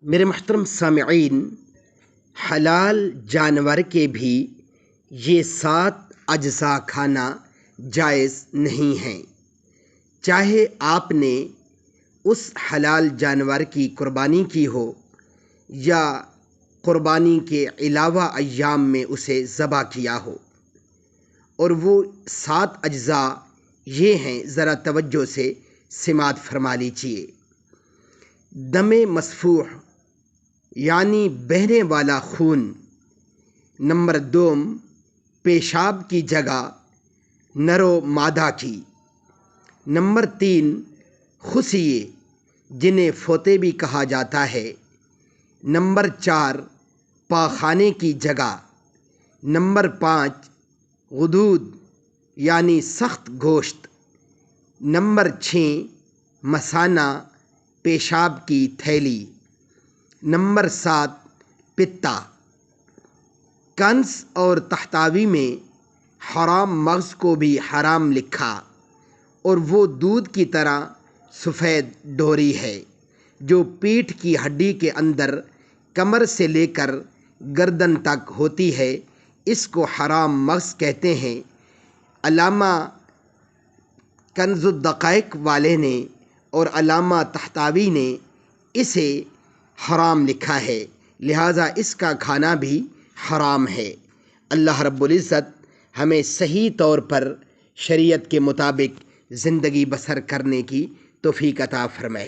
میرے محترم سامعین، حلال جانور کے بھی یہ 7 اجزاء کھانا جائز نہیں ہیں، چاہے آپ نے اس حلال جانور کی قربانی کی ہو یا قربانی کے علاوہ ایام میں اسے ذبح کیا ہو۔ اور وہ 7 اجزاء یہ ہیں، ذرا توجہ سے سماعت فرما لیجیے۔ دم مسفوح یعنی بہنے والا خون۔ نمبر 2، پیشاب کی جگہ نر و مادہ کی۔ نمبر 3، خصیے جنہیں فوطے بھی کہا جاتا ہے۔ نمبر 4، پاخانے کی جگہ۔ نمبر 5، غدود یعنی سخت گوشت۔ نمبر 6، مثانہ پیشاب کی تھیلی۔ نمبر 7، پتا۔ کنز اور تحتاوی میں حرام مغز کو بھی حرام لکھا، اور وہ دودھ کی طرح سفید ڈوری ہے جو پیٹھ کی ہڈی کے اندر کمر سے لے کر گردن تک ہوتی ہے، اس کو حرام مغز کہتے ہیں۔ علامہ کنز الدقائق والے نے اور علامہ تحتاوی نے اسے حرام لکھا ہے، لہٰذا اس کا کھانا بھی حرام ہے۔ اللہ رب العزت ہمیں صحیح طور پر شریعت کے مطابق زندگی بسر کرنے کی توفیق عطا فرمائے۔